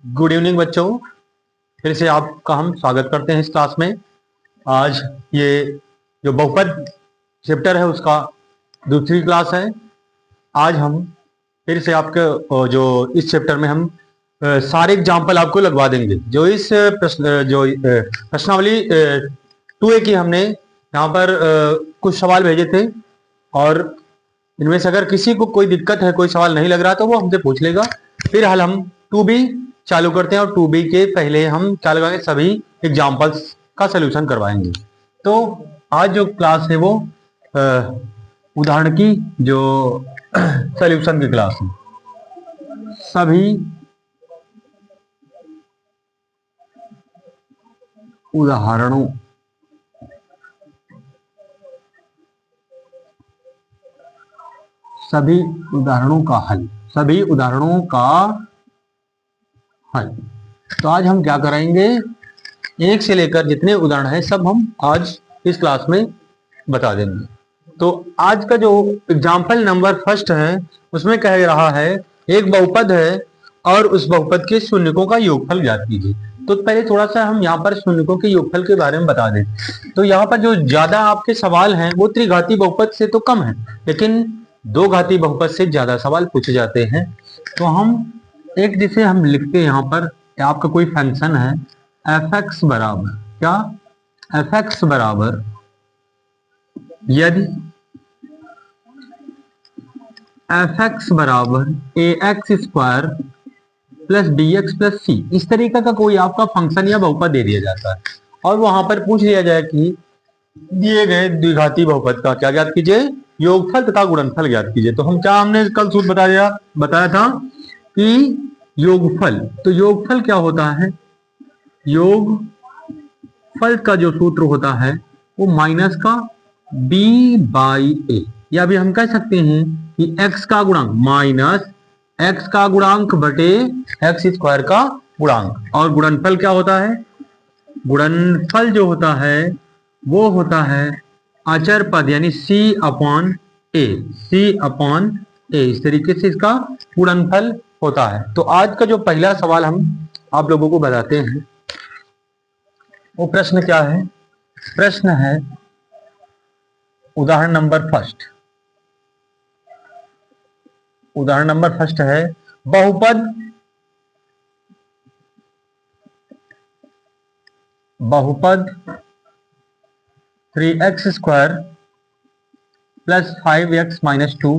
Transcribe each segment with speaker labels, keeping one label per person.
Speaker 1: Good evening बच्चों। फिर से आपका हम स्वागत करते हैं इस क्लास में। आज ये जो बहुपद चैप्टर है उसका दूसरी क्लास है। आज हम फिर से आपके जो इस चैप्टर में हम सारे एग्जाम्पल आपको लगवा देंगे। जो इस प्रश्नावली 2A की हमने यहाँ पर कुछ सवाल भेजे थे, और इनमें से अगर किसी को कोई दिक्कत है, कोई सवाल नहीं लग रहा, तो वो हमसे पूछ लेगा। फिर हाल हम 2B चालू करते हैं, और 2B के पहले हम क्या लगाएंगे, सभी एग्जाम्पल्स का सोल्यूशन करवाएंगे। तो आज जो क्लास है वो उदाहरण की जो सोल्यूशन की क्लास है। सभी उदाहरणों सभी उदाहरणों का हल, सभी उदाहरणों का हल। तो आज हम क्या कराएंगे, एक से लेकर जितने उदाहरण हैं सब हम आज इस क्लास में बता देंगे। तो आज का जो एग्जाम्पल नंबर फर्स्ट है उसमें कह रहा है, एक बहुपद है और उस बहुपद के शून्यकों का योगफल ज्ञात कीजिए। तो पहले थोड़ा सा हम यहाँ पर शून्यकों के योगफल के बारे में बता दें। तो यहाँ पर जो ज्यादा आपके सवाल हैं वो त्रिघाती बहुपद से तो कम है, लेकिन दो घाती बहुपद से ज्यादा सवाल पूछे जाते हैं। तो हम एक जिसे हम लिखते हैं यहाँ पर, आपका कोई फंक्शन है एफ एक्स बराबर क्या, एफ एक्स बराबर यदि एफ एक्स बराबर A X square plus B X plus C, इस तरीके का कोई आपका फंक्शन या बहुपद दे दिया जाता है, और वहां पर पूछ लिया जाए कि दिए गए द्विघाती बहुपद का क्या ज्ञात कीजिए, योगफल तथा गुणनफल ज्ञात कीजिए। तो हम क्या, हमने कल सूत्र बताया था कि योगफल, तो योगफल क्या होता है, योगफल का जो सूत्र होता है वो माइनस का b बाई ए, या भी हम कह सकते हैं कि x का गुणांक माइनस x का गुणांक बटे एक्स स्क्वायर का गुणांक। और गुणनफल क्या होता है, गुणनफल जो होता है वो होता है अचर पद यानी c अपॉन ए, इस तरीके से इसका गुणनफल होता है। तो आज का जो पहला सवाल हम आप लोगों को बताते हैं वो प्रश्न क्या है, प्रश्न है उदाहरण नंबर फर्स्ट। उदाहरण नंबर फर्स्ट है बहुपद 3x square plus 5x minus 2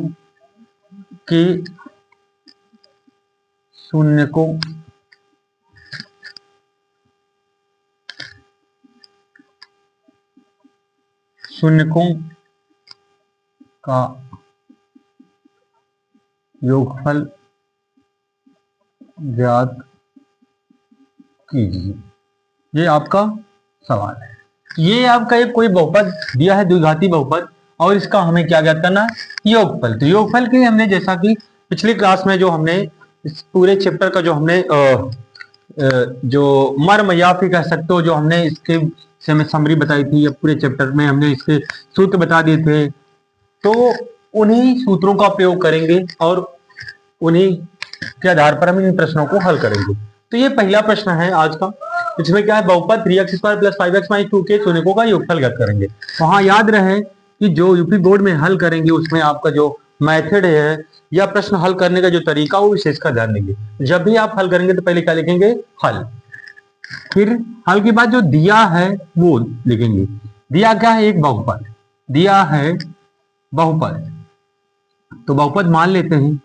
Speaker 1: की शून्यकों का योगफल ज्ञात कीजिए। ये आपका सवाल है। ये आपका एक कोई बहुपद दिया है, द्विघाती बहुपद, और इसका हमें क्या ज्ञात करना है, योगफल। तो योगफल के हमने, जैसा कि पिछली क्लास में जो हमने इस पूरे चैप्टर का जो हमने जो मर्म या फिर कह सकते हो जो हमने इसके से हमें समरी बताई थी, या पूरे चैप्टर में हमने इसके सूत्र बता दिए थे, तो उन्हीं सूत्रों का प्रयोग करेंगे और उन्हीं के आधार पर हम इन प्रश्नों को हल करेंगे। तो ये पहला प्रश्न है आज का, इसमें क्या है, बहुपद 3x square plus 5x minus 2 के शून्यकों का योगफल ज्ञात करेंगे। वहां याद रहे कि जो यूपी बोर्ड में हल करेंगे उसमें आपका जो मेथड है या प्रश्न हल करने का जो तरीका, वो विशेष का ध्यान देंगे। जब भी आप हल करेंगे तो पहले क्या लिखेंगे, हल, फिर हल के बाद जो दिया है वो लिखेंगे। दिया क्या है, एक बहुपद दिया है, बहुपद, तो बहुपद मान लेते हैं,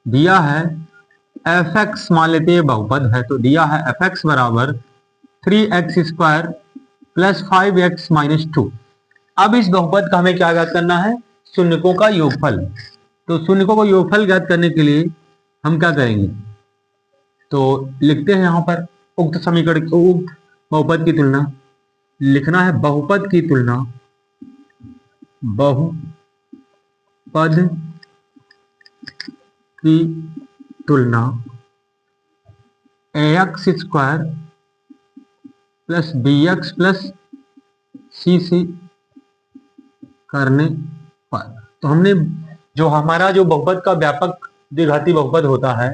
Speaker 1: दिया है एफ एक्स, मान लेते हैं बहुपद है, तो दिया है एफ एक्स बराबर 3x square plus 5x minus 2। अब इस बहुपद का हमें क्या ज्ञात करना है, शून्यकों का योगफल। तो शून्यकों का योगफल ज्ञात करने के लिए हम क्या करेंगे, तो लिखते हैं यहां पर उक्त समीकरण, उक्त बहुपद की तुलना लिखना है, बहुपद की तुलना, बहुपद की तुलना ax square plus B X plus C से करने पर। तो हमने जो हमारा जो बहुपद का व्यापक द्विघाती बहुपद होता है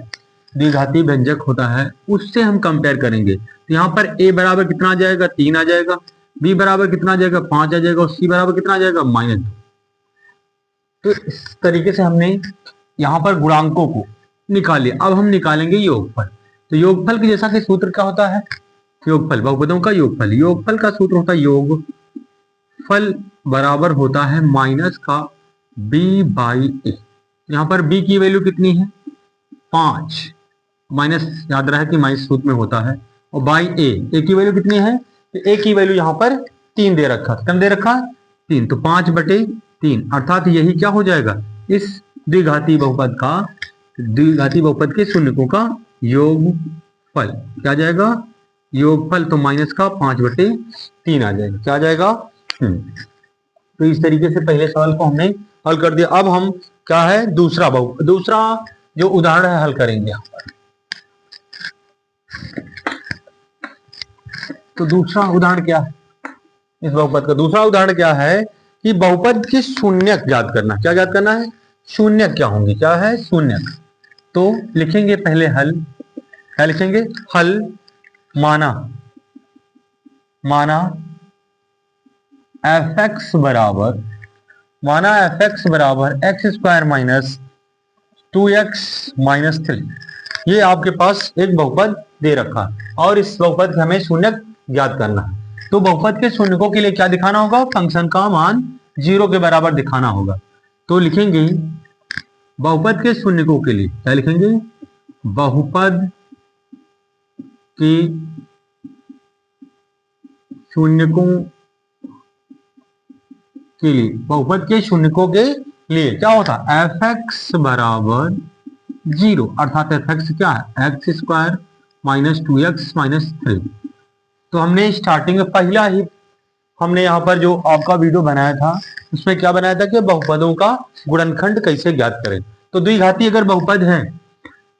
Speaker 1: द्विघाती व्यंजक होता है उससे हम कंपेयर करेंगे। तो यहाँ पर a बराबर कितना आ जाएगा, 3 आ जाएगा, b बराबर कितना आ जाएगा, 5 आ जाएगा, और c बराबर कितना आ जाएगा, -2। तो इस तरीके से हमने यहाँ पर गुणांकों को निकाले। अब हम निकालेंगे योगफल। तो योगफल के जैसा कि सूत्र क्या होता है, योगफल बहुपदों का योगफल, योगफल का सूत्र होता है योगफल बराबर होता है माइनस का b बाई ए। यहाँ पर b की वैल्यू कितनी है, 5, माइनस याद रहा है कि माइनस सूत्र में होता है, और बाई ए की वैल्यू कितनी है, तो ए की वैल्यू यहाँ पर 3 दे रखा, कितना दे रखा, 3, तो 5/3, अर्थात यही क्या हो जाएगा, इस द्विघाती बहुपद के शून्यकों का योगफल क्या जाएगा, योगफल तो माइनस का 5/3 आ जाएगा, क्या आ जाएगा। तो इस तरीके से पहले सवाल को हमने हल कर दिया। अब हम क्या है, दूसरा जो उदाहरण है हल करेंगे यहाँ पर। तो दूसरा उदाहरण क्या है, इस बहुपद का दूसरा उदाहरण क्या है कि बहुपद के शून्यक ज्ञात करना। क्या ज्ञात करना है, शून्यक क्या होंगे, क्या है शून्यक। तो लिखेंगे पहले हल, क्या लिखेंगे, हल माना f(x) बराबर x² माइनस 2x माइनस 3। ये आपके पास एक बहुपद दे रखा है और इस बहुपद के हमें शून्यक ज्ञात करना है। तो बहुपद के शून्यकों के लिए क्या दिखाना होगा, फंक्शन का मान 0 के बराबर दिखाना होगा। तो लिखेंगे बहुपद के शून्यकों के लिए, क्या लिखेंगे, बहुपद के शून्यकों के लिए, बहुपद के शून्यकों के लिए क्या होता है, f(x) बराबर 0, अर्थात f(x) क्या है, x² माइनस 2x माइनस 3। तो हमने स्टार्टिंग में पहला ही हमने यहाँ पर जो आपका वीडियो बनाया था उसमें क्या बनाया था कि बहुपदों का गुणनखंड कैसे ज्ञात करें। तो द्विघाती अगर बहुपद है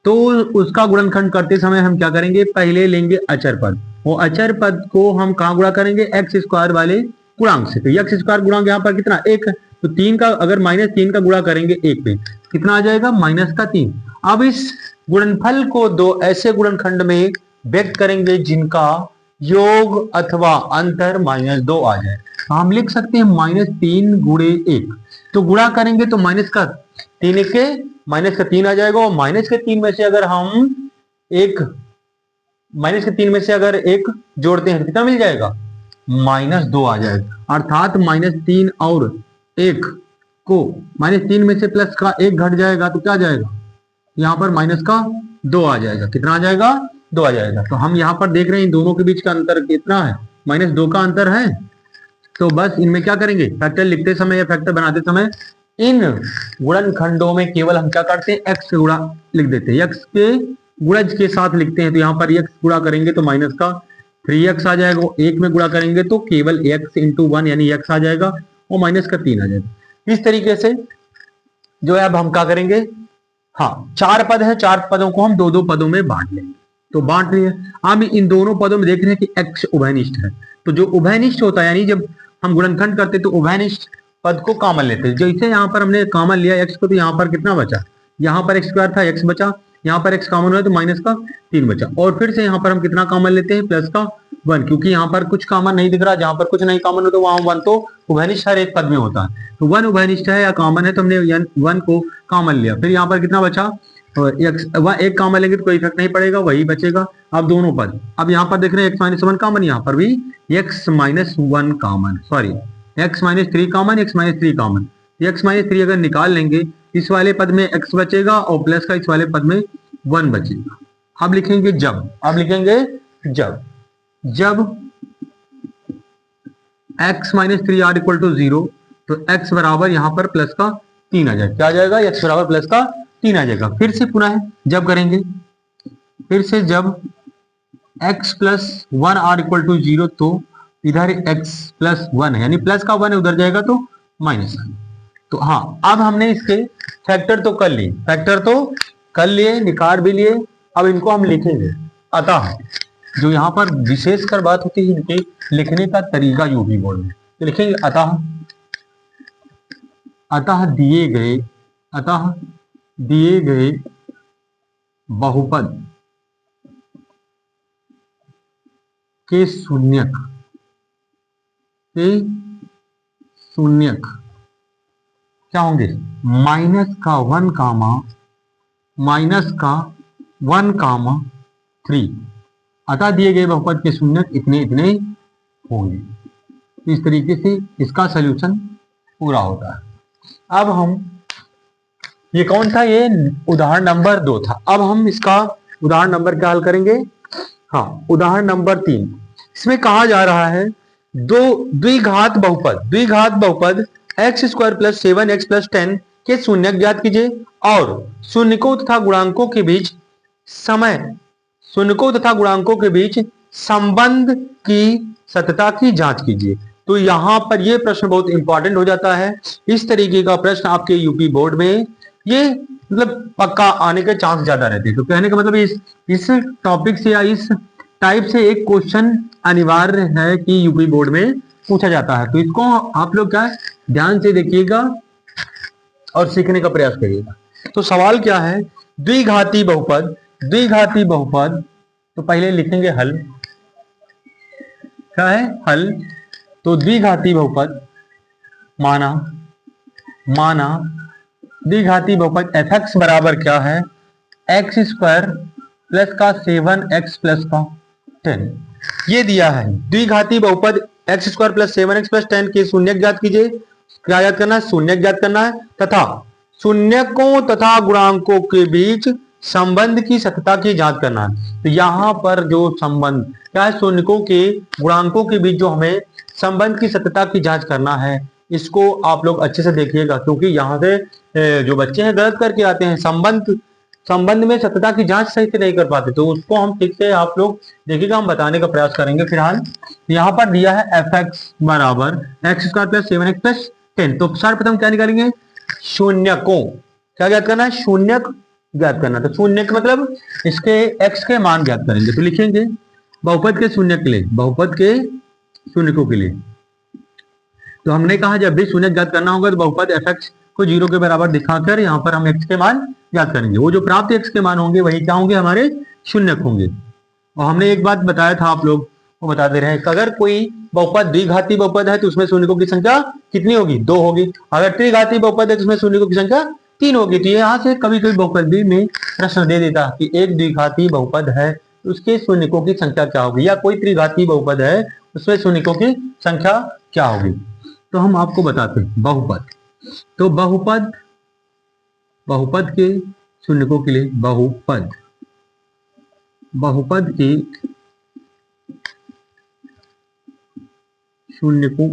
Speaker 1: तो उसका गुणनखंड करते समय हम क्या करेंगे, पहले लेंगे अचर पद, वो अचर पद को हम कहाँ गुणा करेंगे, x² वाले गुणांक से। तो x² गुणांक यहाँ पर कितना, 1, तो 3 का अगर -3 का गुणा करेंगे 1 पे, कितना आ जाएगा, -3। अब इस गुणनफल को दो ऐसे गुणनखंड में व्यक्त करेंगे जिनका योग अथवा अंतर -2 आ जाए। तो हम लिख सकते हैं -3 गुणे 1। तो गुणा करेंगे तो माइनस का 3 आ जाएगा, और माइनस के 3 में से अगर हम एक जोड़ते हैं तो कितना मिल जाएगा, -2 आ जाएगा। अर्थात -3 और 1 को, -3 में से प्लस का 1 घट जाएगा तो क्या आ जाएगा, यहाँ पर -2 आ जाएगा, कितना आ जाएगा, 2 आ जाएगा। तो हम यहाँ पर देख रहे हैं इन दोनों के बीच का अंतर कितना है, -2 का अंतर है। तो बस इनमें क्या करेंगे, फैक्टर लिखते समय या फैक्टर बनाते समय इन गुणनखंडों में केवल हम क्या करते हैं, x गुणा लिख देते हैं, x के गुणज के साथ लिखते हैं। तो यहाँ पर x गुणा करेंगे तो माइनस का 3x आ जाएगा, 1 में गुणा करेंगे तो केवल x × 1 यानी x आ जाएगा, और माइनस का 3 आ जाएगा। इस तरीके से जो है अब हम क्या करेंगे, हाँ 4 पद है, 4 पदों को हम 2-2 पदों में बांट लेंगे। तो बांट लिए, हम इन दोनों पदों में देख रहे हैं कि x उभयनिष्ठ है। तो जो उभयनिष्ठ होता है, यानी जब हम गुणनखंड करते तो उभयनिष्ठ पद को कॉमन लेते हैं। जैसे यहाँ पर हमने कॉमन लिया x को, तो यहाँ पर कितना बचा, यहाँ पर x² था, x बचा, यहाँ पर x कॉमन हुआ तो माइनस का 3 बचा, और फिर से यहाँ पर हम कितना कॉमन लेते हैं, +1, क्योंकि यहाँ पर कुछ कॉमन नहीं दिख रहा, जहां पर कुछ नहीं कॉमन हो तो वहां 1 तो उभयनिष्ठ हर एक पद में होता है। तो 1 उभयनिष्ठ है या कॉमन है, तो हमने 1 को कॉमन लिया। फिर यहाँ पर कितना बचा, एक कॉमन लेंगे तो कोई इफेक्ट नहीं पड़ेगा, वही बचेगा। अब दोनों पद, अब यहाँ पर देख रहे हैं x-1 कॉमन, यहाँ पर भी x-1 common, sorry x-3 common, x-3 common. x-3 अगर निकाल लेंगे, इस वाले पद में x बचेगा और प्लस का इस वाले पद में 1 बचेगा। अब लिखेंगे जब x-3 r = 0, तो x बराबर यहाँ पर प्लस का 3 आ जाएगा, क्या आ जाएगा, x बराबर प्लस का 3 आ जाएगा। फिर से पुनः जब करेंगे, फिर से जब x + 1 r = 0, तो इधर x + 1 है, यानी प्लस का 1 है, उधर जाएगा तो माइनस है। तो हाँ, अब हमने इसके फैक्टर तो कर लिए, निकाल भी लिए। अब इनको हम लिखेंगे। अतः जो यहाँ पर विशेषकर बात होती है इनके लिखने का तरीका यूपी बोर्ड में, तो लिखेंगे अतः दिए गए बहुपद के शून्यक क्या होंगे? माइनस का 1,-3 अतः दिए गए बहुपद के शून्यक इतने इतने होंगे। इस तरीके से इसका सलूशन पूरा होता है। अब हम, ये कौन था? ये उदाहरण नंबर 2 था। अब हम इसका उदाहरण नंबर क्या हल करेंगे? हाँ, उदाहरण नंबर 3। इसमें कहा जा रहा है द्विघात बहुपद x² + 7x + 10 के शून्यक ज्ञात कीजिए और शून्यकों तथा गुणांकों के बीच संबंध की सत्यता की जांच कीजिए। तो यहां पर यह प्रश्न बहुत इंपॉर्टेंट हो जाता है। इस तरीके का प्रश्न आपके यूपी बोर्ड में ये मतलब पक्का आने के चांस ज्यादा रहते हैं। तो कहने का मतलब इस टॉपिक से या इस टाइप से एक क्वेश्चन अनिवार्य है कि यूपी बोर्ड में पूछा जाता है। तो इसको आप लोग क्या ध्यान से देखिएगा और सीखने का प्रयास करिएगा। तो सवाल क्या है? द्विघाती बहुपद तो पहले लिखेंगे हल। क्या है? हल। तो द्विघाती बहुपद माना द्विघाती बहुपद fx बराबर क्या है? x² प्लस का 7x प्लस का 10 ये दिया है। द्विघाती बहुपद x² + 7x + 10 के शून्यक ज्ञात कीजिए। क्या ज्ञात करना है? शून्यक ज्ञात करना है तथा शून्यकों तथा गुणांकों के बीच संबंध की सत्यता की जांच करना है। तो यहाँ पर जो संबंध क्या है? शून्यकों के गुणांकों के बीच जो हमें संबंध की सत्यता की जांच करना है, इसको आप लोग अच्छे से देखिएगा, क्योंकि यहाँ से जो बच्चे हैं गलत करके आते हैं, संबंध में सत्यता की जांच सही से नहीं कर पाते। तो उसको हम ठीक से आप लोग देखिएगा, हम बताने का प्रयास करेंगे। फिलहाल यहाँ पर दिया है fx बराबर x² + 7x + 10। तो सर्वप्रथम क्या निकालेंगे? शून्यकों। क्या ज्ञात करना है? शून्यक ज्ञात करना। तो शून्यक मतलब इसके x के मान ज्ञात करेंगे। तो लिखेंगे बहुपद के शून्यक के लिए, बहुपद के शून्यकों के लिए। तो हमने कहा जब भी शून्यक ज्ञात करना होगा तो बहुपद fx को 0 के बराबर दिखाकर यहाँ पर हम x के मान ज्ञात करेंगे। वो जो प्राप्त x के मान होंगे वही क्या होंगे? हमारे शून्यक होंगे। और हमने एक बात बताया था, आप लोग वो बता दे रहे हैं, अगर कोई बहुपद द्विघाती बहुपद है तो उसमें शून्यकों की संख्या कितनी होगी? 2 होगी। अगर त्रिघाती बहुपद है तो उसमें शून्यकों की संख्या 3 होगी। तो यहाँ से कभी कभी बहुपद में प्रश्न दे देता कि एक द्विघाती बहुपद है उसके शून्यकों की संख्या क्या होगी, या कोई त्रिघाती बहुपद है उसमें शून्यकों की संख्या क्या होगी। तो हम आपको बताते हैं बहुपद। तो बहुपद के शून्यकों के लिए, बहुपद के शून्यकों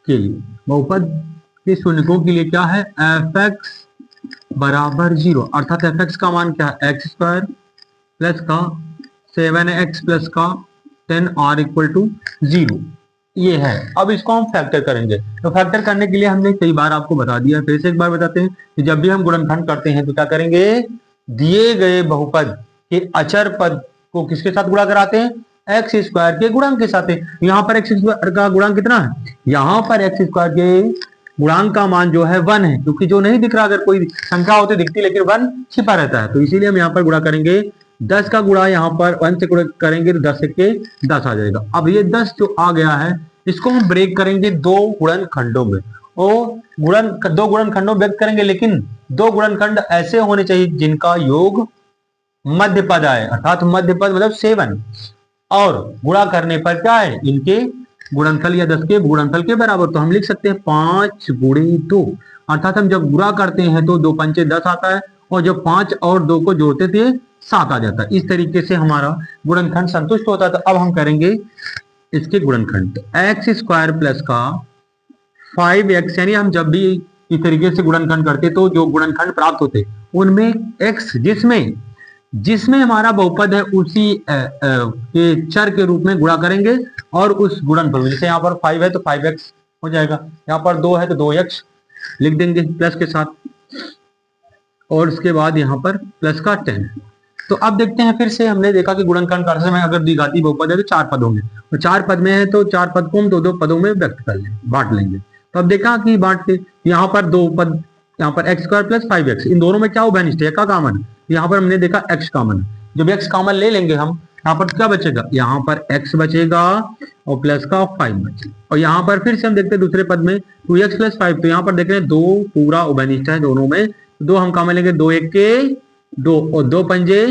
Speaker 1: के लिए, बहुपद के शून्यकों के लिए क्या है? fx बराबर 0, अर्थात fx का मान क्या है? x² प्लस का 7x प्लस का 10 r = 0 ये है। अब इसको हम फैक्टर करेंगे। तो फैक्टर करने के लिए हमने कई बार आपको बता दिया, फिर से एक बार बताते हैं कि जब भी हम गुणनखंड करते हैं तो क्या करेंगे? दिए गए बहुपद के अचर पद को किसके साथ गुणा कराते हैं? x² के गुणांक के साथ। यहाँ पर x² का गुणांक कितना है? यहाँ पर x² के गुणांक का मान जो है 1 है, क्योंकि जो नहीं दिख रहा, अगर कोई संख्या होती दिखती लेकिन 1 छिपा रहता है, तो इसीलिए हम यहाँ पर गुणा करेंगे। 10 का गुणा यहाँ पर 1 से गुणा करेंगे तो 10 के 10 आ जाएगा। अब ये 10 जो आ गया है इसको हम ब्रेक करेंगे 2 गुणनखंडों में, और 2 गुणनखंडों में व्यक्त करेंगे, लेकिन 2 गुणनखंड ऐसे होने चाहिए जिनका योग मध्य पद आए, अर्थात मध्य पद मतलब 7, और गुणा करने पर क्या है? इनके गुणनफल या 10 के गुणनफल के बराबर। तो हम लिख सकते हैं 5 × 2, अर्थात हम जब गुणा करते हैं तो 2 पंचे 10 आता है, और जब 5 और 2 को जोड़ते थे 7 आ जाता है। इस तरीके से हमारा गुणनखंड संतुष्ट होता है। तो अब हम करेंगे इसके गुणनखंड। x² प्लस का 5x, यानी हम जब भी इस तरीके से गुणनखंड करते तो जो गुणनखंड प्राप्त होते उनमें x जिसमें हमारा बहुपद है उसी के चर के रूप में गुणा करेंगे, और उस गुणनफल, जैसे यहाँ पर 5 है तो 5x हो जाएगा, यहाँ पर 2 है तो 2x लिख देंगे प्लस के साथ, और उसके बाद यहाँ पर प्लस का 10। तो अब देखते हैं, फिर से हमने देखा कि गुणनखंड करते समय अगर द्विघाती बहुपद है तो 4 पद होंगे, और 4 पद में है तो 4 पद को हम 2-2 पदों में व्यक्त कर लेंगे, बांट लेंगे। तो अब देखा कि बांट के यहाँ पर 2 पद यहाँ पर एक्स स्क्वायर प्लस 5x, इन दोनों में क्या उभयनिष्ठ है, क्या कॉमन है, यहाँ पर हमने देखा x कॉमन है। जब x कॉमन ले लेंगे हम, यहाँ पर क्या बचेगा, यहाँ पर x बचेगा और प्लस का 5 बचेगा। और यहाँ पर फिर से हम देखते हैं दूसरे पद में 2x प्लस 5, तो यहाँ पर देख रहे हैं दो पूरा उभयनिष्ठ है दोनों में, दो हम कॉमन लेंगे, दो एक के दो और दो पंजे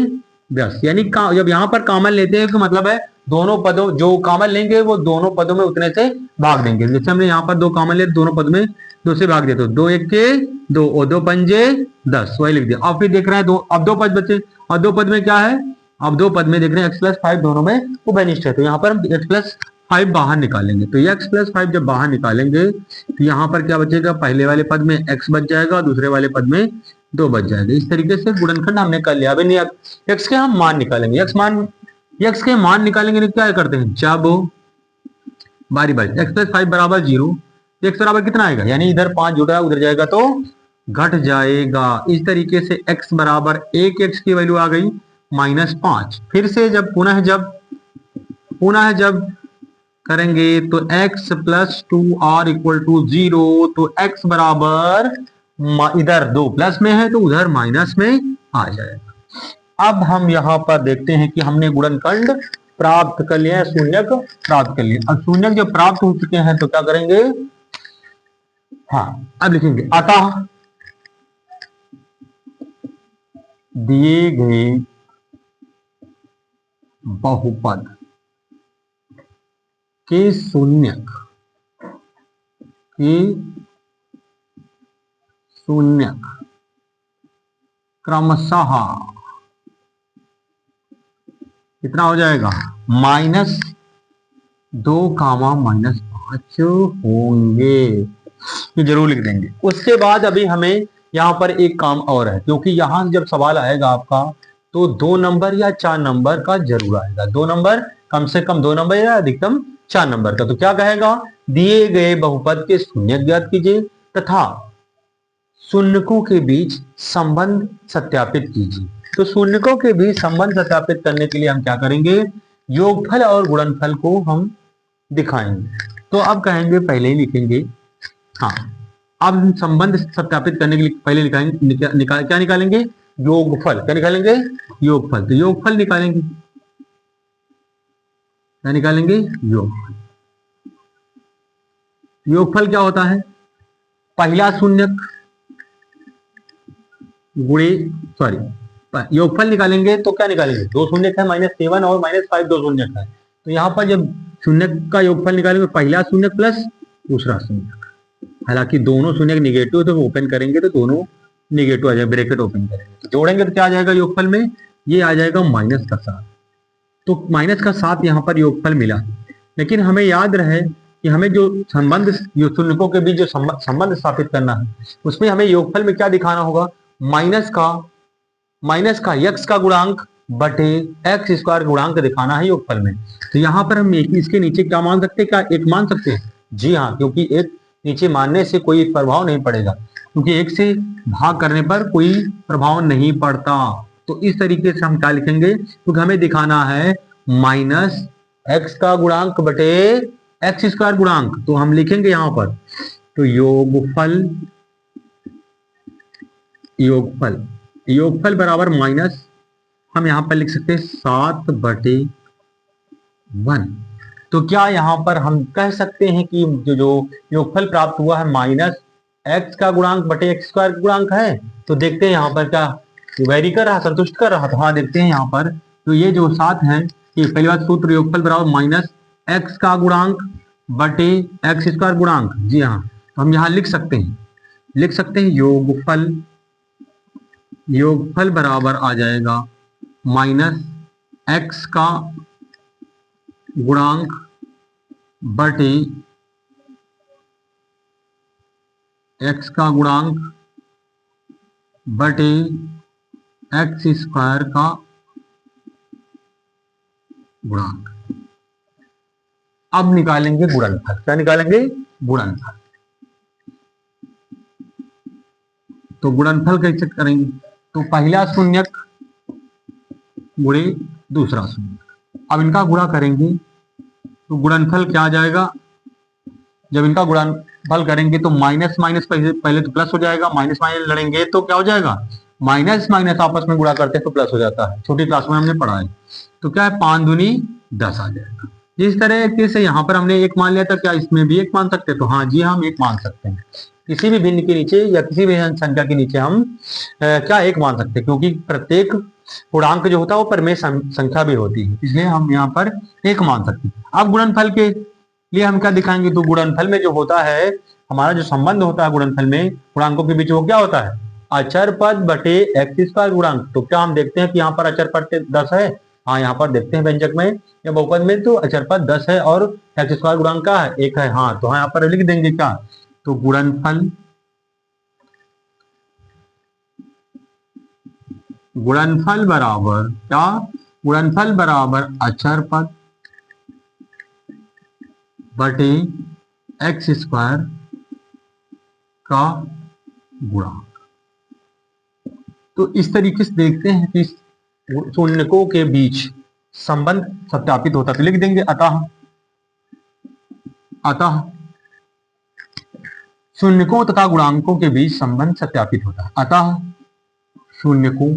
Speaker 1: 10, यानी जब यहाँ पर कॉमन लेते हैं तो मतलब है दोनों पदों जो कॉमन लेंगे वो दोनों पदों में उतने से भाग देंगे। जैसे हमने यहाँ पर दो कॉमन ले, दोनों पद में दो से भाग देते, दो एक के दो और दो पंजे 10, वही लिख दिया। अब फिर देख रहे हैं दो, अब दो पद बचे, और दो पद में क्या है, अब दो पद में देख रहे हैं x प्लस 5 दोनों में उभयनिष्ठ है, तो यहाँ पर हम x प्लस 5 बाहर निकालेंगे। तो x प्लस 5 जब बाहर निकालेंगे तो यहाँ पर क्या बचेगा, पहले वाले पद में x बच जाएगा और दूसरे वाले पद में 2 बच जाएगा। इस तरीके से गुणनखंड हमने कर लिया। अभी नहीं, x के हम मान निकालेंगे, x के मान निकालेंगे तो क्या करते हैं, जब बारी बारी x प्लस 5 बराबर 0, x बराबर कितना आएगा, यानी इधर 5 जुड़ा उधर जाएगा तो घट जाएगा। इस तरीके से x बराबर 1x की वैल्यू आ गई -5। फिर से जब पुनः जब करेंगे तो x plus 2r equal to 0, तो x बराबर इधर 2 प्लस में है तो उधर माइनस में आ जाएगा। अब हम यहाँ पर देखते हैं कि हमने गुणनखंड प्राप्त कर लिया है, शून्यक प्राप्त कर लिया। अब शून्यक जब प्राप्त हो चुके हैं तो क्या करेंगे, हाँ अब लिखेंगे, अतः दिए गए बहुपद के शून्यक क्रमशः कितना हो जाएगा, -2, -5 होंगे। ये जरूर लिख देंगे। उसके बाद अभी हमें यहाँ पर एक काम और है, क्योंकि यहाँ जब सवाल आएगा आपका तो 2 नंबर या 4 नंबर का जरूर आएगा, 2 नंबर, कम से कम 2 नंबर या अधिकतम 4 नंबर का। तो क्या कहेगा, दिए गए बहुपद के शून्यक ज्ञात कीजिए तथा शून्यकों के बीच संबंध सत्यापित कीजिए। तो शून्यकों के बीच संबंध सत्यापित करने के लिए हम क्या करेंगे, योगफल और गुणनफल को हम दिखाएंगे। तो अब कहेंगे, पहले ही लिखेंगे, हाँ अब हम संबंध सत्यापित करने के लिए पहले क्या निकालेंगे, योगफल। क्या निकालेंगे, योगफल। तो योगफल निकालेंगे, क्या निकालेंगे, योगफल। योगफल क्या होता है, पहला शून्यक गुणे, सॉरी, योगफल निकालेंगे तो क्या निकालेंगे, 2 शून्यक है, -7 और -5 2 शून्यक है। तो यहाँ पर जब शून्यक का योगफल निकालेंगे, पहला शून्यक प्लस दूसरा शून्यक, हालांकि दोनों शून्यक निगेटिव, तो ओपन करेंगे तो दोनों निगेटिव आ जाएगा, ब्रैकेट ओपन करेंगे तो जोड़ेंगे तो क्या आ जाएगा योगफल में, ये आ जाएगा -7। तो -7 यहाँ पर योगफल मिला। लेकिन हमें याद रहे कि हमें जो संबंध, जो शून्यकों के बीच जो संबंध स्थापित करना है, उसमें हमें योगफल में क्या दिखाना होगा, माइनस का x का गुणांक बटे x स्क्वायर गुणांक दिखाना है योगफल में। तो यहाँ पर हम इसके नीचे क्या मान सकते हैं, क्या एक मान सकते हैं, जी हाँ, क्योंकि एक नीचे मानने से कोई प्रभाव नहीं पड़ेगा, क्योंकि एक से भाग करने पर कोई प्रभाव नहीं पड़ता। तो इस तरीके से हम क्या लिखेंगे, क्योंकि हमें दिखाना है -x का गुणांक बटे x स्क्वायर गुणांक, तो हम लिखेंगे यहाँ पर, तो योगफल बराबर माइनस, हम यहाँ पर लिख सकते हैं 7/1। तो क्या यहाँ पर हम कह सकते हैं कि जो योगफल प्राप्त हुआ है -x का गुणांक बटे x स्क्वायर गुणांक है। तो देखते हैं यहाँ पर क्या वेरी कर रहा, संतुष्ट कर रहा, तो हाँ देखते हैं यहाँ पर, तो ये जो 7 है, ये पहली बात सूत्र योगफल बराबर -x का गुणांक बटे x स्क्वायर गुणांक, जी हाँ, तो हम यहाँ लिख सकते हैं योगफल बराबर आ जाएगा -x का गुणांक बटे x स्क्वायर का गुणांक। अब निकालेंगे गुणनफल। क्या निकालेंगे, गुणनफल। तो गुणनफल कैसे करेंगे, तो पहला शून्यक गुणे दूसरा शून्यक, अब इनका गुणा करेंगे तो गुणनफल क्या आ जाएगा, जब इनका गुणनफल करेंगे तो माइनस माइनस पहले तो प्लस हो जाएगा, माइनस माइनस लड़ेंगे तो क्या हो जाएगा, माइनस माइनस आपस में गुणा करते हैं तो प्लस हो जाता है, छोटी क्लास में हमने पढ़ा है। तो क्या है, 5 दूनी 10 आ जाएगा। जिस तरह से यहाँ पर हमने एक मान लिया था, क्या इसमें भी एक मान सकते हैं, तो हाँ जी हम एक मान सकते हैं। किसी भी भिन्न के नीचे या किसी भी संख्या के नीचे हम क्या एक मान सकते हैं, क्योंकि प्रत्येक पूर्णांक जो होता है वो परमेय संख्या भी होती है, इसलिए हम यहाँ पर एक मान सकते हैं। अब गुणनफल के लिए हम क्या दिखाएंगे, तो गुणनफल में जो होता है, हमारा जो संबंध होता है गुणनफल में पूर्णांकों के बीच, वो क्या होता है, अचर पद बटे एक्स स्क्वायर गुणांक। तो क्या हम देखते हैं कि यहाँ पर अचर पद 10 है, हाँ यहाँ पर देखते हैं व्यंजक में या बहुपद में, तो अचर पद 10 है और एक्स स्क्वायर गुणांक का है 1 है, हाँ तो हाँ यहाँ पर लिख देंगे क्या, तो गुणनफल बराबर क्या, गुणनफल बराबर अचर पद बटे एक्स स्क्वायर का गुणांक। तो इस तरीके से देखते हैं कि शून्यकों के बीच संबंध सत्यापित होता है, तो लिख देंगे अतः शून्यकों तथा गुणांकों के बीच संबंध सत्यापित होता है। अतः शून्यकों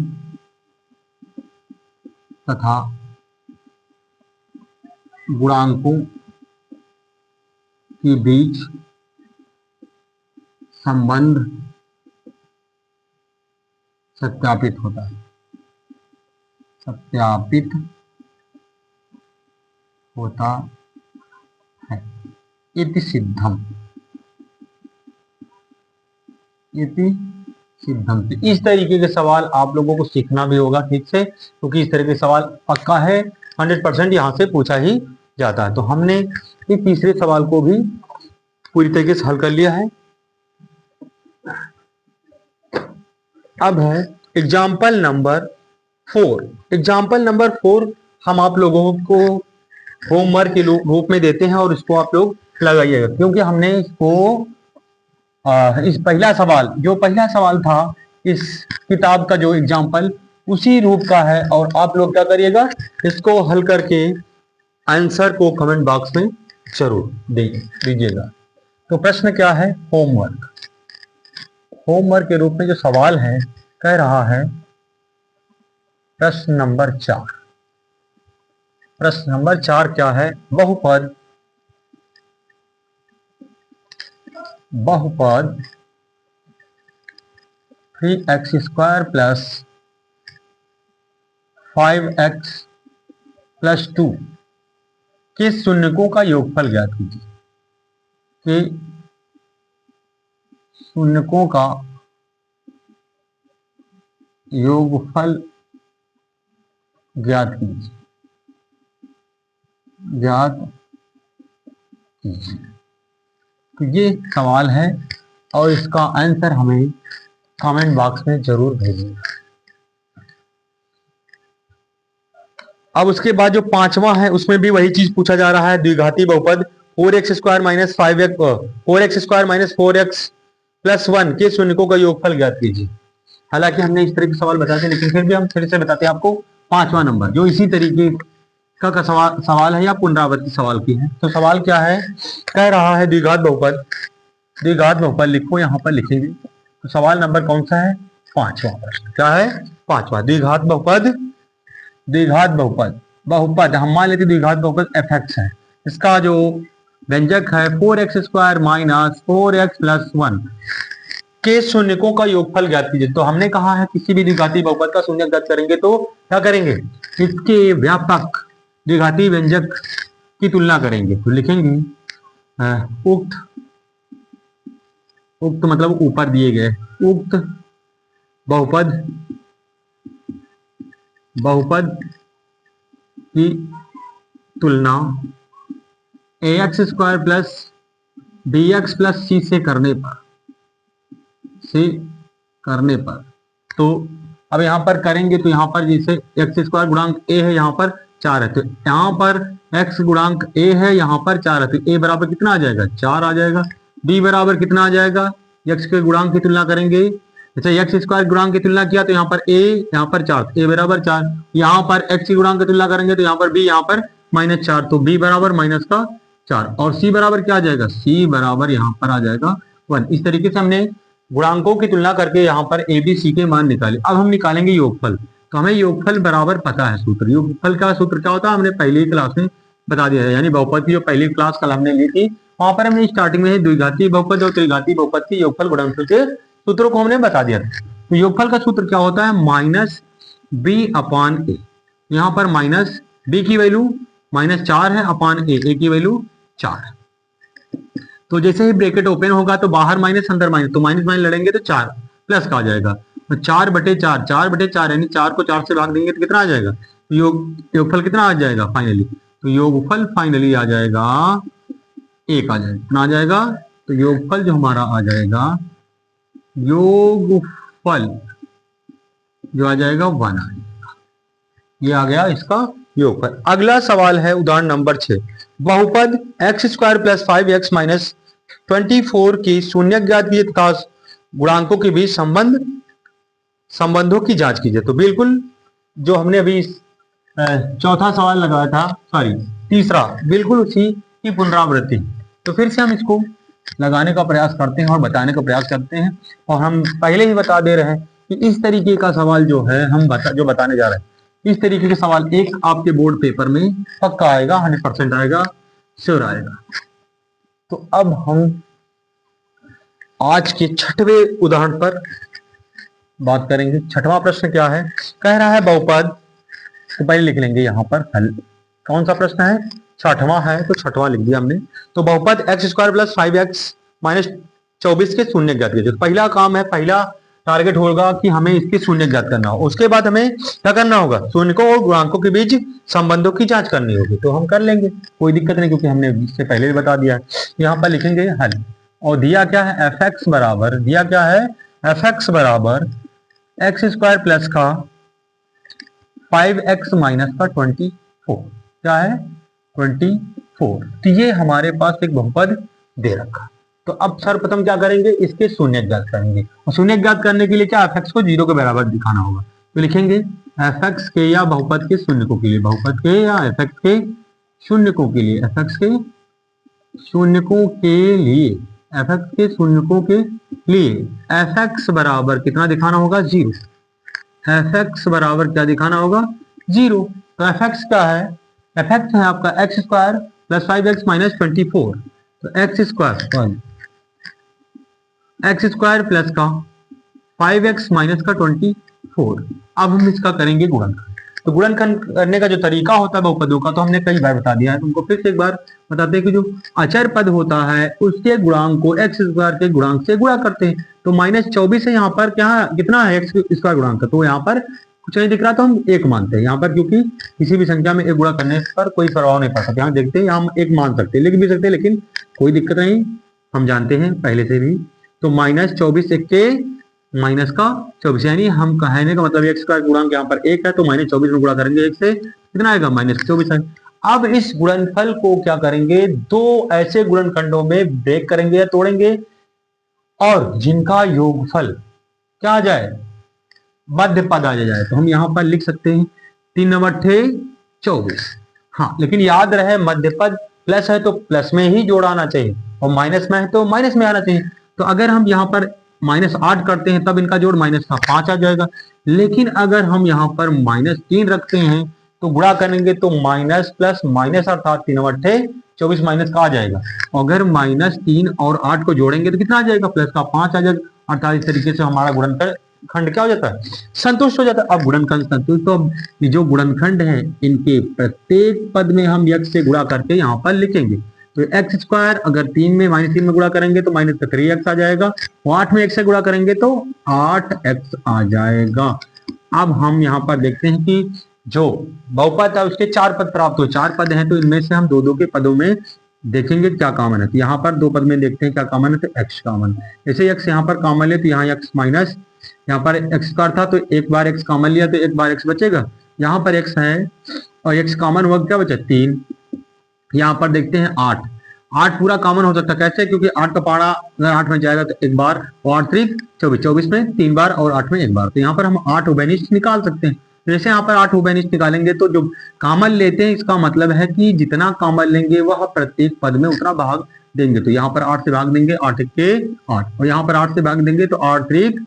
Speaker 1: तथा गुणांकों के बीच संबंध सत्यापित होता है, सत्यापित होता है। इति सिद्धम, इति सिद्धम। इस तरीके के सवाल आप लोगों को सीखना भी होगा ठीक से, क्योंकि इस तरह के सवाल पक्का है 100% यहाँ से पूछा ही जाता है। तो हमने इस तीसरे सवाल को भी पूरी तरीके से हल कर लिया है। अब है एग्जाम्पल नंबर 4। एग्जाम्पल नंबर 4 हम आप लोगों को होमवर्क के रूप में देते हैं और इसको आप लोग लगाइएगा, क्योंकि हमने इसको इस पहला सवाल था इस किताब का जो एग्जाम्पल उसी रूप का है, और आप लोग क्या करिएगा, इसको हल करके आंसर को कमेंट बॉक्स में जरूर दीजिएगा। तो प्रश्न क्या है, होमवर्क के रूप में जो सवाल है कह रहा है प्रश्न नंबर 4। प्रश्न नंबर 4 क्या है, बहुपद 3x square plus 5x plus 2 के शून्यकों का योगफल ज्ञात कीजिए। कि शून्यकों का योगफल ज्ञात कीजिए, तो ये सवाल है और इसका आंसर हमें कमेंट बॉक्स में जरूर भेजिएगा। अब उसके बाद जो 5वां है उसमें भी वही चीज पूछा जा रहा है, द्विघाती बहुपद 4x square minus 4x plus 1 के शून्यकों का योगफल ज्ञात कीजिए। हालांकि हमने इस तरह के सवाल बताते हैं, लेकिन फिर भी हम फिर से बताते हैं आपको 5वां नंबर जो इसी तरीके का सवाल है या पुनरावृत्ति सवाल की है। तो सवाल क्या है, कह रहा है द्विघात बहुपद लिखो, यहाँ पर लिखेंगे। तो सवाल नंबर कौन सा है, 5वां प्रश्न क्या है, 5वां द्विघात बहुपद हम मान लेते द्विघात बहुपद fx है, इसका जो व्यंजक है 4x square minus 4x plus 1 के शून्यकों का योगफल ज्ञात कीजिए। तो हमने कहा है किसी भी द्विघाती बहुपद का शून्य ज्ञात करेंगे तो क्या करेंगे, इसके व्यापक द्विघाती व्यंजक की तुलना करेंगे। तो लिखेंगे उक्त मतलब ऊपर दिए गए उक्त बहुपद की तुलना ax square plus bx plus c से करने पर तो अब यहाँ पर करेंगे तो यहाँ पर जैसे एक्स स्क्वायर गुणांक a है, यहाँ पर 4 है, तो यहाँ पर x गुणांक a है, यहाँ पर 4 है, तो a बराबर कितना आ जाएगा, 4 आ जाएगा। b बराबर कितना आ जाएगा, x के गुणांक की तुलना करेंगे, अच्छा एक्स स्क्वायर गुणांक की तुलना किया तो यहाँ पर a, यहाँ पर 4, a बराबर 4, यहाँ पर x की गुणांक की तुलना करेंगे तो यहाँ पर b, यहाँ पर -4, तो b बराबर -4 4 और c बराबर क्या आ जाएगा, c बराबर यहाँ पर आ जाएगा 1। इस तरीके से हमने गुणांकों की तुलना करके यहाँ पर a b c के मान निकाले। अब हम निकालेंगे योगफल। तो हमें योगफल बराबर पता है सूत्र। योगफल का सूत्र क्या होता है हमने पहली क्लास में बता दिया है, यानी बहुपद की जो पहली क्लास कल हमने ली थी वहां पर हमने स्टार्टिंग में द्विघातीय बहुपद और त्रिघातीय बहुपद के योगफल गुणनफल के सूत्रों को हमने बता दिया था। तो योगफल का सूत्र क्या होता है, माइनस बी अपान ए। यहाँ पर माइनस बी की वैल्यू -4 है अपान ए की वैल्यू 4 है। तो जैसे ही ब्रैकेट ओपन होगा तो बाहर माइनस अंदर माइनस, तो माइनस माइनस लड़ेंगे तो 4 प्लस का आ जाएगा। तो 4/4 4/4 यानी 4 को 4 से भाग देंगे तो कितना आ जाएगा, योगफल कितना आ जाएगा फाइनली, तो योगफल फाइनली आ जाएगा 1 आ जाएगा। कितना आ जाएगा, तो योगफल जो हमारा आ जाएगा, योगफल जो आ जाएगा 1 आ जाएगा। ये आ गया इसका योगफल। अगला सवाल है उदाहरण नंबर 6। बहुपद x² + 5x - 24 की शून्य ज्ञात कीजिए तथा गुणांकों के बीच संबंधों की जांच कीजिए। तो बिल्कुल जो हमने अभी चौथा सवाल लगाया था, सॉरी तीसरा, बिल्कुल उसी की पुनरावृत्ति। तो फिर से हम इसको लगाने का प्रयास करते हैं और बताने का प्रयास करते हैं। और हम पहले ही बता दे रहे हैं कि इस तरीके का सवाल जो है हम जो बताने जा रहे हैं, इस तरीके के सवाल एक आपके बोर्ड पेपर में पक्का आएगा, 100% आएगा, श्योर आएगा। तो अब हम आज के 6वें उदाहरण पर बात करेंगे। 6वां प्रश्न क्या है, कह रहा है बहुपद, तो पहले लिख लेंगे यहाँ पर हल। कौन सा प्रश्न है, 6वां है, तो 6वां लिख दिया हमने। तो बहुपद x² + 5x - 24 के शून्य ज्ञात कीजिए। पहला काम है, पहला टारगेट होगा कि हमें इसके शून्य ज्ञात करना हो। उसके बाद हमें क्या करना होगा, शून्य और गुणांकों के बीच संबंधों की जांच करनी होगी। तो हम कर लेंगे, कोई दिक्कत नहीं, क्योंकि हमने इससे पहले भी बता दिया है। यहाँ पर लिखेंगे हल। और दिया क्या है, fx बराबर, दिया क्या है, fx बराबर x² प्लस का 5x माइनस का 24, क्या है 24। तो ये हमारे पास एक बहुपद दे रखा। तो अब सर्वप्रथम क्या करेंगे, इसके शून्य ज्ञात करेंगे। और शून्य ज्ञात करने के लिए क्या, fx को 0 के बराबर दिखाना होगा। तो लिखेंगे fx के या बहुपद के शून्यकों के लिए, बहुपद के या fx के शून्यकों के लिए, fx के शून्यकों के लिए, fx के शून्यकों के लिए fx बराबर कितना दिखाना होगा, 0। fx बराबर क्या दिखाना होगा, 0। तो fx क्या है, fx है आपका x² + 5x - 24। तो x² प्लस का 5x माइनस का 24। अब हम इसका करेंगे गुणनखंड। तो गुणनखंड करने का जो तरीका होता है बहुपदों का, तो हमने कई बार बता दिया है, तुमको फिर से एक बार बताते हैं कि जो अचर पद होता है उसके गुणांक को x² के गुणांक से गुणा करते हैं। तो -24 है यहाँ पर, क्या कितना है x² गुणांक, तो यहाँ पर कुछ नहीं दिख रहा तो हम 1 मानते हैं यहाँ पर, क्योंकि किसी भी संख्या में 1 गुणा करने पर कोई प्रभाव नहीं पड़ता। यहाँ देखते हैं, हम 1 मान सकते हैं, लिख भी सकते हैं, लेकिन कोई दिक्कत नहीं, हम जानते हैं पहले से भी। तो -24 1 के माइनस का 24, यानी हम कहने का मतलब x² गुणांक यहाँ पर 1 है, तो -24 में गुणा करेंगे 1 से, कितना आएगा, -24 है। अब इस गुणनफल को क्या करेंगे, 2 ऐसे गुणनखंडों में ब्रेक करेंगे या तोड़ेंगे, और जिनका योगफल क्या आ जाए, मध्य पद आ जाए। तो हम यहाँ पर लिख सकते हैं 3 × 8 = 24। हाँ, लेकिन याद रहे मध्य पद प्लस है तो प्लस में ही जोड़ आना चाहिए, और माइनस में है तो माइनस में आना चाहिए। तो अगर हम यहाँ पर -8 करते हैं तब इनका जोड़ -5 आ जाएगा। लेकिन अगर हम यहाँ पर -3 रखते हैं तो गुणा करेंगे तो माइनस प्लस माइनस, अर्थात 3 × 8 = 24 माइनस का आ जाएगा। अगर -3 और 8 को जोड़ेंगे तो कितना आ जाएगा, प्लस का 5 आ जाएगा। अर्थात इस तरीके से हमारा गुणनखंड क्या हो जाता है, संतुष्ट हो जाता है। अब गुणनखंड संतुष्ट, तो अब जो गुणनखंड है इनके प्रत्येक पद में हम x से गुणा करके यहाँ पर लिखेंगे। तो x² अगर 3 में -3 में गुणा करेंगे तो -3x आ जाएगा, और 8 में x से गुणा करेंगे तो 8x आ जाएगा। अब हम यहाँ पर देखते हैं कि जो बहुपद है उसके 4 पद प्राप्त हो, 4 पद हैं, तो इनमें से हम 2-2 के पदों में देखेंगे क्या कॉमन है। तो यहाँ पर 2 पद में देखते हैं क्या कॉमन है, तो x कॉमन। जैसे x यहाँ पर कॉमन ले तो यहाँ x माइनस, यहाँ पर x² था तो एक बार x कॉमन लिया तो एक बार x बचेगा। यहाँ पर x है और x कॉमन हुआ, क्या बचा, 3। यहाँ पर देखते हैं 8 पूरा कॉमन हो सकता है, कैसे, क्योंकि 8 का पारा अगर 8 में जाएगा तो एक बार, और 8 × 3 = 24, 24 में 3 बार और 8 में 1 बार। तो यहाँ पर हम 8 उभयनिष्ठ निकाल सकते हैं। जैसे यहाँ पर 8 उभयनिष्ठ निकालेंगे तो जो कॉमन लेते हैं इसका मतलब है कि जितना कॉमन लेंगे वह प्रत्येक पद में उतना भाग देंगे। तो यहाँ पर 8 से भाग देंगे, 8 के 8, और यहाँ पर 8 से भाग देंगे तो 8 3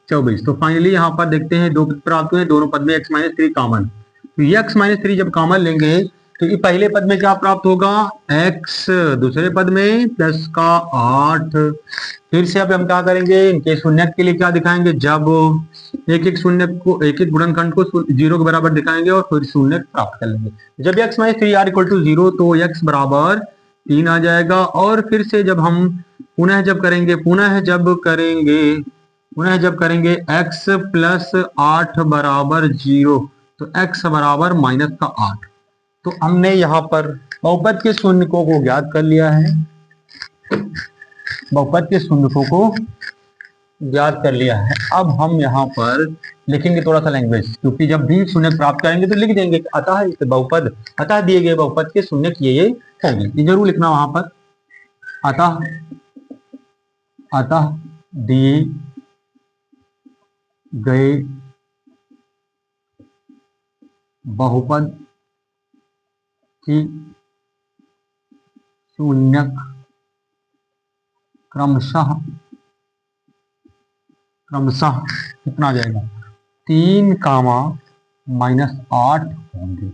Speaker 1: 24। तो फाइनली यहाँ पर देखते हैं दो पद प्राप्त हुए, दोनों पद में x माइनस 3 कॉमन। तो ये x माइनस 3 जब कॉमन लेंगे तो ये पहले पद में क्या प्राप्त होगा, x, दूसरे पद में प्लस का 8। फिर से अब हम क्या करेंगे, इनके शून्यक के लिए क्या दिखाएंगे, जब एक एक शून्य को, एक एक गुणनखंड को 0 के बराबर दिखाएंगे और फिर शून्य प्राप्त कर लेंगे। जब x minus 3 r equal to 0 तो x बराबर 3 आ जाएगा। और फिर से जब हम पुनः जब करेंगे x प्लस 8 बराबर 0 तो x बराबर माइनस का 8। तो हमने यहाँ पर बहुपद के शून्यकों को ज्ञात कर लिया है, बहुपद के शून्यकों को ज्ञात कर लिया है। अब हम यहाँ पर लिखेंगे थोड़ा सा लैंग्वेज, क्योंकि जब भी शून्य प्राप्त करेंगे तो लिख देंगे अतः बहुपद, अतः दिए गए बहुपद के शून्य ये होंगे, ये जरूर लिखना वहां पर। अतः दिए गए बहुपद की शून्यक क्रमशः कितना आ जाएगा, 3 माइनस 8 होंगे।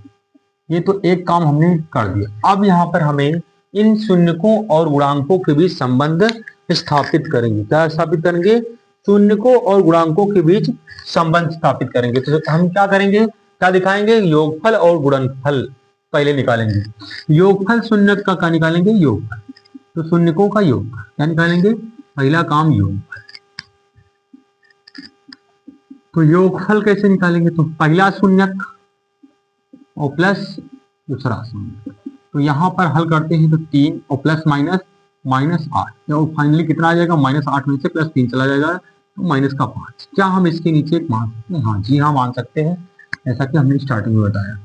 Speaker 1: ये तो एक काम हमने कर दिया। अब यहाँ पर हमें इन शून्यकों और गुणांकों के बीच संबंध स्थापित करेंगे। क्या स्थापित करेंगे, शून्यकों और गुणांकों के बीच संबंध स्थापित करेंगे। तो हम क्या करेंगे, क्या दिखाएंगे, योगफल और गुणनफल पहले निकालेंगे। योगफल शून्यक का क्या निकालेंगे, योगफल, तो शून्यकों का योग क्या निकालेंगे, पहला काम योगफल। तो योगफल कैसे निकालेंगे, तो पहला शून्यक और प्लस दूसरा शून्यक। तो यहाँ पर हल करते हैं तो 3 और प्लस माइनस 8, तो फाइनली कितना आ जाएगा, माइनस 8 में से प्लस 3 चला जाएगा तो माइनस का 5। क्या हम इसके नीचे एक मान सकते हैं, हाँ जी हाँ मान सकते हैं, ऐसा कि हमने स्टार्टिंग में बताया।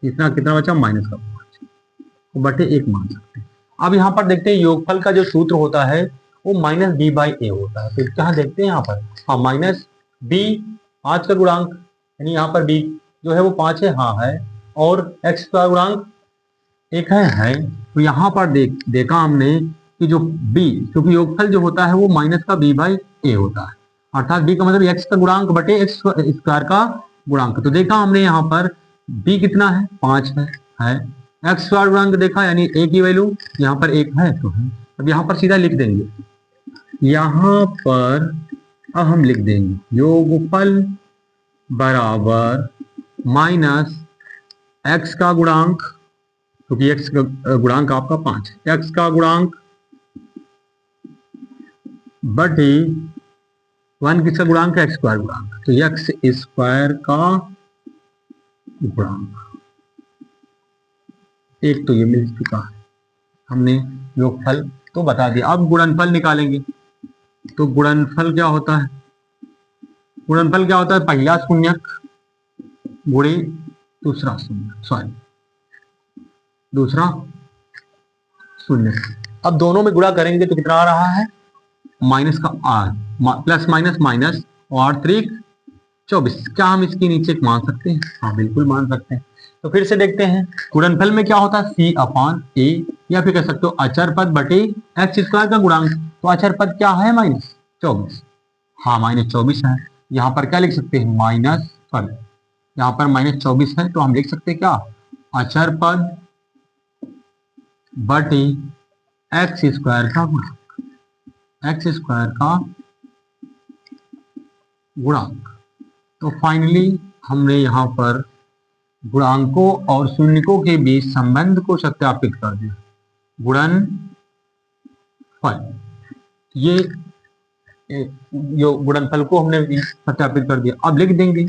Speaker 1: कितना बचा, माइनस का 5, तो बटे 1 मान सकते हैं। अब यहाँ पर देखते हैं योगफल का जो सूत्र होता है वो माइनस बी बाई ए होता है। तो क्या देखते हैं यहाँ पर, हाँ माइनस बी 5 का गुणांक, यानी यहाँ पर बी जो है वो 5 है, हाँ है, और x का गुणांक 1 है। तो यहाँ पर देखा हमने कि जो b, क्योंकि योगफल जो होता है वो माइनस का b बाई ए होता है, अर्थात b का मतलब x का गुणांक बटे x स्क्वायर का गुणांक। तो देखा हमने यहाँ पर b कितना है, 5 है, x स्क्वायर गुणांक देखा, यानी a की वैल्यू यहाँ पर 1 है तो है। अब यहाँ पर सीधा लिख देंगे, यहाँ पर अब हम लिख देंगे योगफल बराबर माइनस x का गुणांक, क्योंकि x का गुणांक आपका 5 है, x का गुणांक बटे 1 किसका गुणांक है, x स्क्वायर गुणांक, तो x स्क्वायर का गुणांक। एक तो ये मिल चुका है, हमने योगफल तो बता दिया। अब गुणनफल निकालेंगे। तो गुणनफल क्या होता है, पहला शून्यक गुणे दूसरा शून्य। अब दोनों में गुणा करेंगे तो कितना आ रहा है, माइनस का 8 प्लस माइनस और 3 24। क्या हम इसके नीचे मान सकते हैं, हाँ बिल्कुल मान सकते हैं। तो फिर से देखते हैं गुणनफल में क्या होता है, c अपॉन a, या फिर कह सकते हो अचर पद बटे x स्क्वायर का गुणांक। तो अचर पद क्या है, माइनस 24, हाँ माइनस 24 है। यहाँ पर क्या लिख सकते हैं, यहाँ पर माइनस 24 है, तो हम लिख सकते हैं क्या, अचर पद बटे एक्स स्क्वायर का गुणांक। तो फाइनली हमने यहाँ पर गुणांकों और शून्यकों के बीच संबंध को सत्यापित कर दिया। गुणनफल को हमने सत्यापित कर दिया। अब लिख देंगे,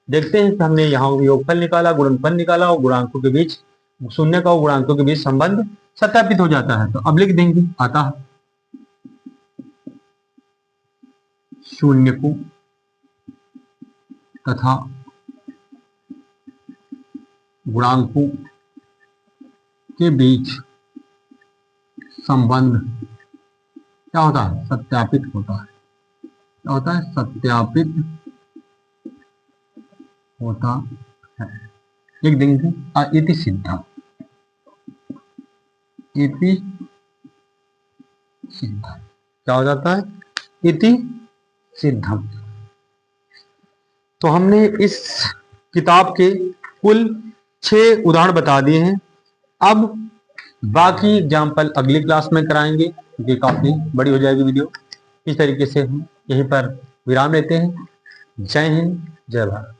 Speaker 1: देखते हैं कि हमने यहाँ योगफल निकाला, गुणनफल निकाला और गुणांकों के बीच, शून्य का और गुणांकों के बीच संबंध सत्यापित हो जाता है। तो अब लिख देंगे अतः शून्यकों तथा गुणांकों के बीच संबंध क्या होता है, सत्यापित होता है। क्या होता है, सत्यापित होता है। एक देंगे इति सिद्धम, इति सिद्धम क्या हो जाता है, इति सिद्धम। तो हमने इस किताब के कुल 6 उदाहरण बता दिए हैं। अब बाकी एग्जाम्पल अगली क्लास में कराएंगे क्योंकि काफी बड़ी हो जाएगी वीडियो। इस तरीके से हम यहीं पर विराम लेते हैं। जय हिंद, जय भारत।